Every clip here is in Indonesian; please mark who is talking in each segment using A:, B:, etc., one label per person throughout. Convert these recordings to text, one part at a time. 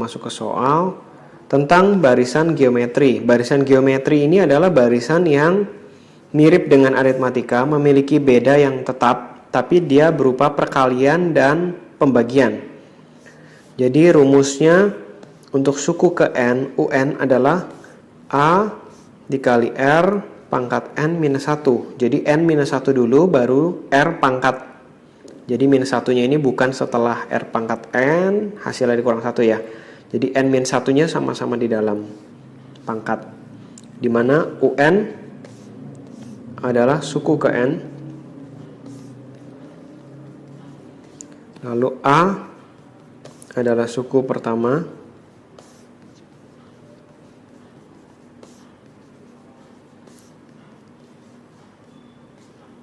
A: Masuk ke soal tentang barisan geometri. Barisan geometri ini adalah barisan yang mirip dengan aritmatika, memiliki beda yang tetap, tapi dia berupa perkalian dan pembagian. Jadi rumusnya untuk suku ke n, un adalah A dikali R pangkat n minus 1. Jadi n minus 1 dulu, baru R pangkat. Jadi minus 1-nya ini bukan setelah R pangkat n, hasilnya dikurang 1 ya. Jadi n minus 1-nya sama-sama di dalam pangkat. Dimana un adalah suku ke n. Lalu A adalah suku pertama.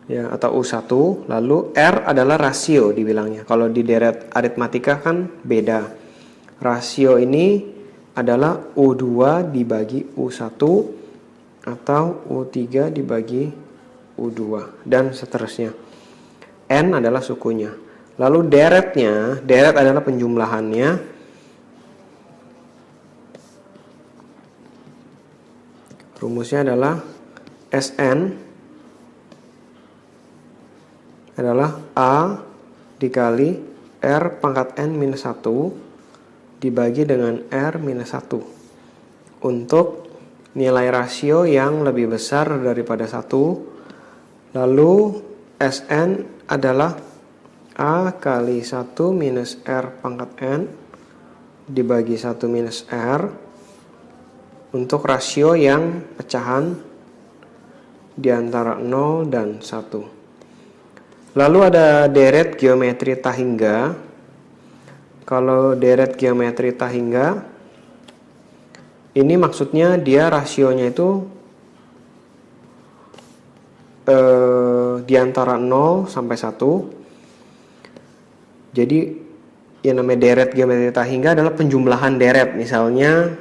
A: Ya, atau U1, lalu R adalah rasio dibilangnya. Kalau di deret aritmatika kan beda. Rasio ini adalah U2 dibagi U1 atau U3 dibagi U2 dan seterusnya. N adalah sukunya. Lalu deretnya, deret adalah penjumlahannya. Rumusnya adalah Sn adalah A dikali R pangkat N minus 1 dibagi dengan R minus 1 untuk nilai rasio yang lebih besar daripada 1. Lalu Sn adalah A kali 1 minus R pangkat N dibagi 1 minus R untuk rasio yang pecahan di antara 0 dan 1. Lalu ada deret geometri Tahingga. Kalau deret geometri Tahingga, ini maksudnya dia rasionya itu di antara 0 sampai 1. Jadi yang namanya deret geometri Tahingga adalah penjumlahan deret. Misalnya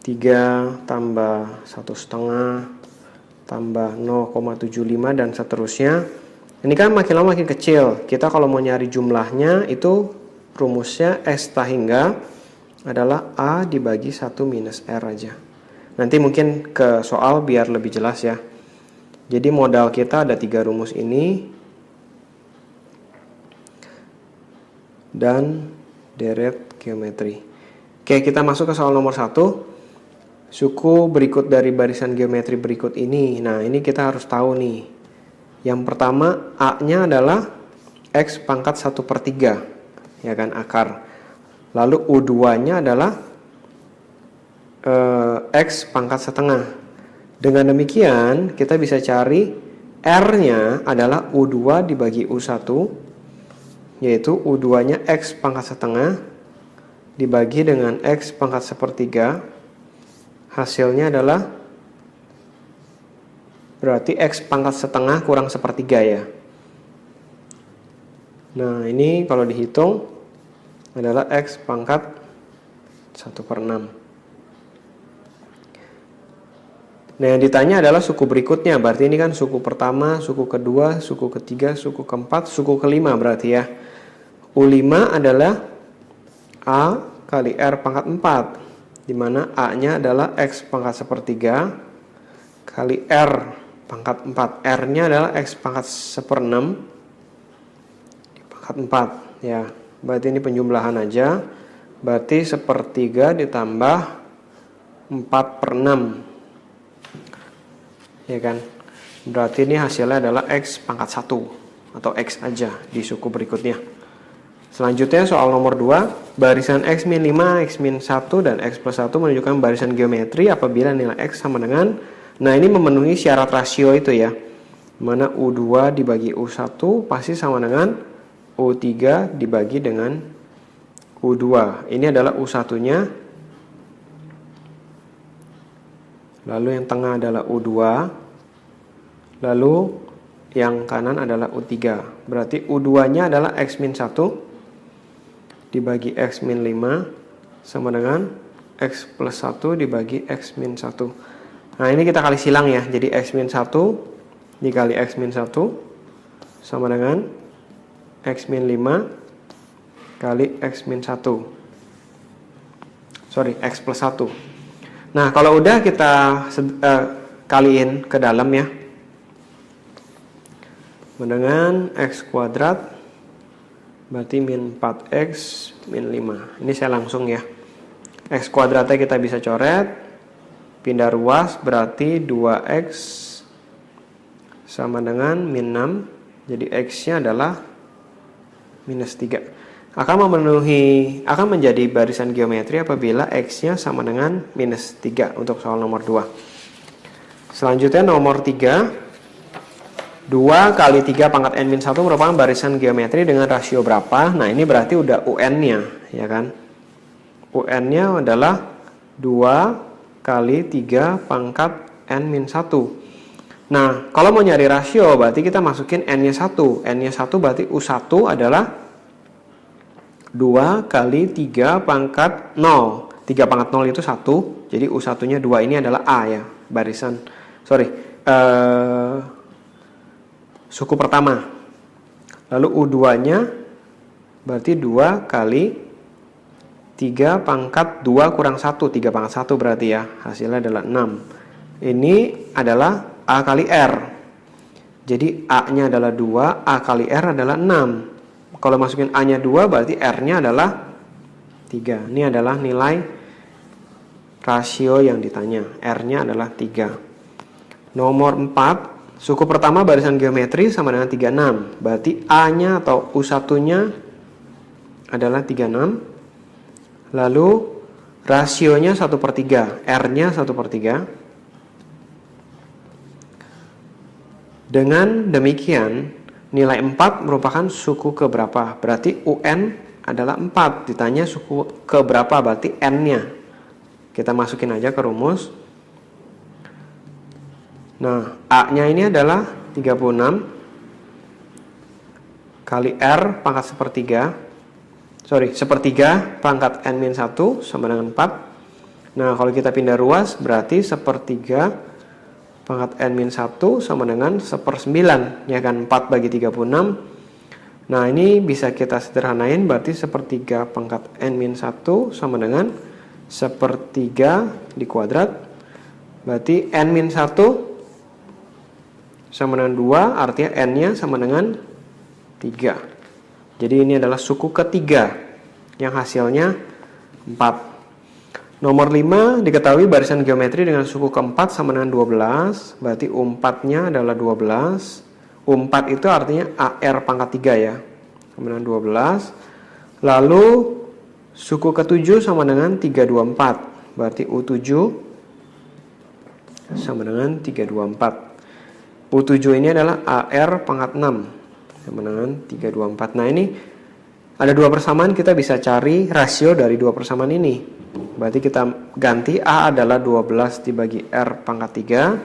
A: 3 tambah 1,5 tambah 0,75 dan seterusnya. Ini kan makin lama makin kecil. Kita kalau mau nyari jumlahnya itu rumusnya S Tahingga adalah A dibagi 1 minus R aja. Nanti mungkin ke soal biar lebih jelas ya. Jadi modal kita ada 3 rumus ini. Dan deret geometri. Oke, kita masuk ke soal nomor 1. Suku berikut dari barisan geometri berikut ini. Nah, ini kita harus tahu nih. Yang pertama, A-nya adalah X pangkat 1/3, ya kan, akar. Lalu U2-nya adalah X pangkat setengah. Dengan demikian, kita bisa cari R-nya adalah U2 dibagi U1, yaitu U2-nya X pangkat setengah dibagi dengan X pangkat 1/3. Hasilnya adalah berarti X pangkat setengah kurang 1/3 ya. Nah, ini kalau dihitung adalah X pangkat 1/6. Nah, yang ditanya adalah suku berikutnya. Berarti ini kan suku pertama, suku kedua, suku ketiga, suku keempat, suku kelima berarti ya. U5 adalah A kali R pangkat 4. Dimana A-nya adalah X pangkat 1/3 kali R pangkat 4. R-nya adalah X pangkat 1/6 di pangkat 4 ya. Berarti ini penjumlahan aja. Berarti 1/3 ditambah 4/6, ya kan. Berarti ini hasilnya adalah X pangkat 1 atau X aja di suku berikutnya. Selanjutnya soal nomor 2. Barisan X min 5, X min 1 dan X plus 1 menunjukkan barisan geometri apabila nilai X sama dengan. Nah, ini memenuhi syarat rasio itu ya. Mana U2 dibagi U1 pasti sama dengan U3 dibagi dengan U2. Ini adalah U1-nya. Lalu yang tengah adalah U2. Lalu yang kanan adalah U3. Berarti U2-nya adalah X min 1 dibagi X min 5 sama dengan X plus 1 dibagi X min 1. Nah, ini kita kali silang ya. Jadi X min 1 dikali X min 1 sama dengan X min 5 kali X min 1. X plus 1. Nah, kalau udah kita kaliin ke dalam ya. Dengan X kuadrat berarti min 4X min 5. Ini saya langsung ya. X kuadratnya kita bisa coret. Pindah ruas berarti 2X sama dengan min 6. Jadi X-nya adalah minus 3. Akan menjadi barisan geometri apabila X-nya sama dengan minus 3 untuk soal nomor 2. Selanjutnya nomor 3. 2 kali 3 pangkat n-1 merupakan barisan geometri dengan rasio berapa? Nah, ini berarti udah UN-nya, ya kan? UN-nya adalah 2 kali 3 pangkat n-1. Nah, kalau mau nyari rasio berarti kita masukin n-nya 1. N-nya 1 berarti U1 adalah 2 kali 3 pangkat 0. 3 pangkat 0 itu 1. Jadi U1-nya 2. Ini adalah A ya. Barisan. Suku pertama. Lalu U2-nya berarti 2 kali 3 pangkat 2 kurang 1. 3 pangkat 1 berarti ya. Hasilnya adalah 6. Ini adalah A kali R. Jadi A-nya adalah 2. A kali R adalah 6. Kalau masukin A-nya 2 berarti R-nya adalah 3. Ini adalah nilai rasio yang ditanya. R-nya adalah 3. Nomor 4. Suku pertama barisan geometri sama dengan 36. Berarti A-nya atau U1-nya adalah 36. Lalu rasionya 1/3. R-nya 1/3. Dengan demikian nilai 4 merupakan suku keberapa? Berarti UN adalah 4. Ditanya suku keberapa berarti N-nya. Kita masukin aja ke rumus. Nah, A-nya ini adalah 36 kali R pangkat 1/3 pangkat N-1 sama dengan 4. Nah, kalau kita pindah ruas berarti 1/3 pangkat n-1 sama dengan 1/9, ya kan, 4 bagi 36. Nah, ini bisa kita sederhanain berarti 1/3 pangkat n-1 sama dengan 1/3 dikuadrat. Berarti n-1 sama dengan 2, artinya n-nya sama dengan 3. Jadi ini adalah suku ketiga yang hasilnya 4. Nomor 5, diketahui barisan geometri dengan suku keempat sama dengan 12. Berarti U4-nya adalah 12. U4 itu artinya AR pangkat 3 ya. Sama dengan 12. Lalu suku ke-7 sama dengan 324. Berarti U7 sama dengan 324. U7 ini adalah AR pangkat 6. Sama dengan 324. Nah, ini ada dua persamaan, kita bisa cari rasio dari dua persamaan ini. Berarti kita ganti A adalah 12 dibagi R pangkat 3.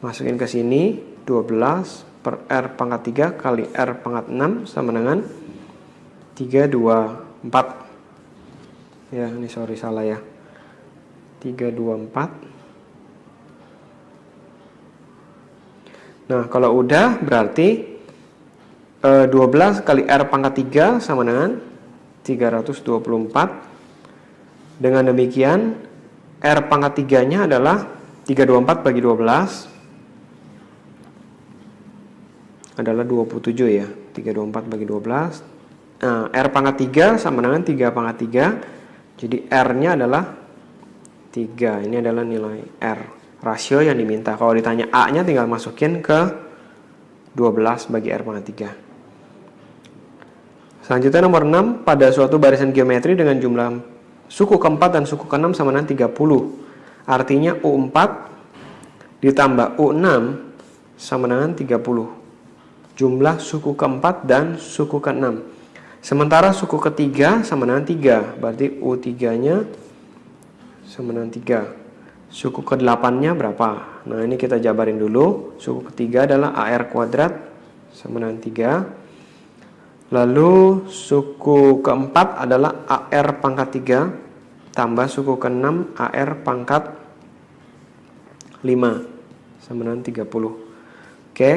A: Masukin ke sini 12 per R pangkat 3 kali R pangkat 6 sama dengan 324. Ya, ini salah ya. 324. Nah, kalau udah berarti 12 kali R pangkat 3 sama dengan 324. Dengan demikian R pangkat 3-nya adalah 324 bagi 12 adalah 27 ya. 324 bagi 12. Nah, R pangkat 3 sama dengan 3 pangkat 3. Jadi R-nya adalah 3. Ini adalah nilai R. Rasio yang diminta. Kalau ditanya A-nya tinggal masukin ke 12 bagi R pangkat 3. Selanjutnya nomor 6. Pada suatu barisan geometri dengan jumlah suku keempat dan suku ke-6 sama dengan 30. Artinya U4 ditambah U6 sama dengan 30. Jumlah suku keempat dan suku ke-6. Sementara suku ketiga sama dengan 3. Berarti U3-nya sama dengan 3. Suku ke-8-nya berapa? Nah, ini kita jabarin dulu. Suku ketiga adalah AR kuadrat sama dengan 3. Lalu suku keempat adalah AR pangkat 3 tambah suku ke-6 AR pangkat 5 sama dengan 30. Oke,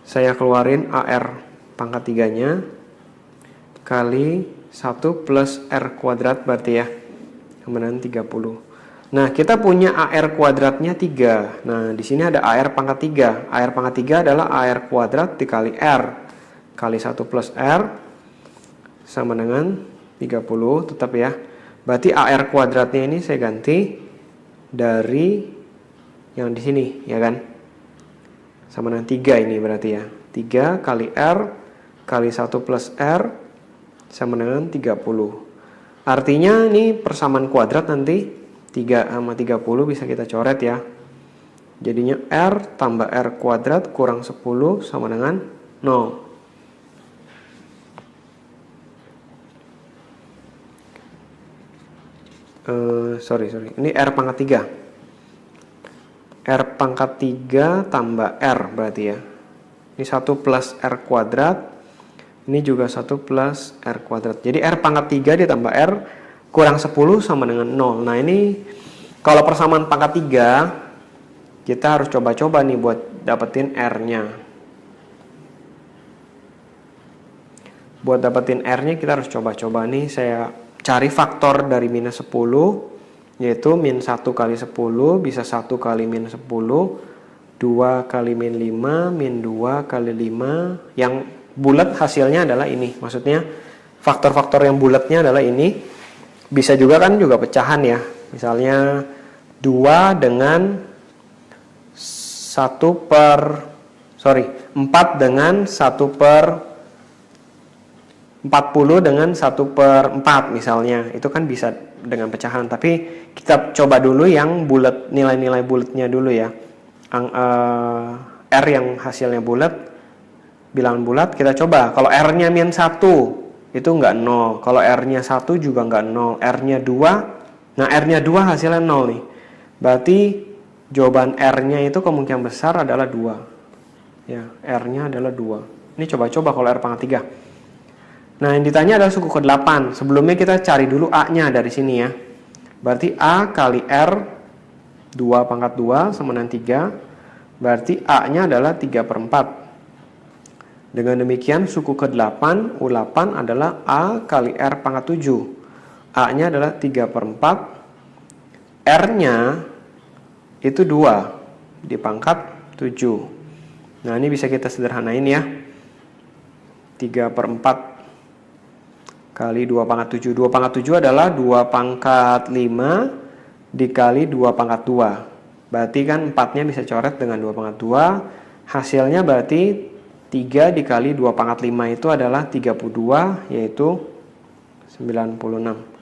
A: saya keluarin AR pangkat 3-nya kali 1 plus R kuadrat berarti ya. sama dengan 30. Nah, kita punya AR kuadratnya 3. Nah, di sini ada AR pangkat 3. AR pangkat 3 adalah AR kuadrat dikali R. Kali 1 plus R sama dengan 30, tetap ya. Berarti AR kuadratnya ini saya ganti dari yang di sini, ya kan? Sama dengan 3 ini berarti ya. 3 kali R kali 1 plus R sama dengan 30. Artinya ini persamaan kuadrat nanti 3 sama 30 bisa kita coret ya. Jadinya R tambah R kuadrat kurang 10 sama dengan 0. Sorry. Ini R pangkat 3. R pangkat 3 tambah R berarti ya. Ini 1 plus R kuadrat. Ini juga 1 plus R kuadrat. Jadi R pangkat 3 ditambah R kurang 10 sama dengan 0. Nah, ini kalau persamaan pangkat 3, kita harus coba-coba nih buat dapetin R-nya. Buat dapetin R-nya kita harus coba-coba nih. Saya cari faktor dari minus 10, yaitu min 1 kali 10 bisa 1 kali min 10, 2 kali min 5, min 2 kali 5. Yang bulat hasilnya adalah ini. Maksudnya faktor-faktor yang bulatnya adalah ini. Bisa juga kan juga pecahan ya. Misalnya 4 dengan 1 per 40 dengan 1 per 4 misalnya. Itu kan bisa dengan pecahan. Tapi kita coba dulu yang bulat, nilai-nilai bulatnya dulu ya. R yang hasilnya bulat, bilangan bulat, kita coba. Kalau R-nya min 1, itu nggak 0. Kalau R-nya 1 juga nggak 0. R-nya 2, nah R-nya 2 hasilnya 0 nih. Berarti jawaban R-nya itu kemungkinan besar adalah 2. Ya, R-nya adalah 2. Ini coba-coba kalau R pangkat 3. Nah, yang ditanya adalah suku ke-8. Sebelumnya kita cari dulu A-nya dari sini ya. Berarti A kali R 2 pangkat 2 sama dengan 3. Berarti A-nya adalah 3 per 4. Dengan demikian suku ke-8 U8 adalah A kali R pangkat 7. A-nya adalah 3 per 4. R-nya itu 2 di pangkat 7. Nah, ini bisa kita sederhanain ya. 3 per 4 kali 2 pangkat 7. 2 pangkat 7 adalah 2 pangkat 5 dikali 2 pangkat 2. Berarti kan 4-nya bisa coret dengan 2 pangkat 2. Hasilnya berarti 3 dikali 2 pangkat 5 itu adalah 32, yaitu 96.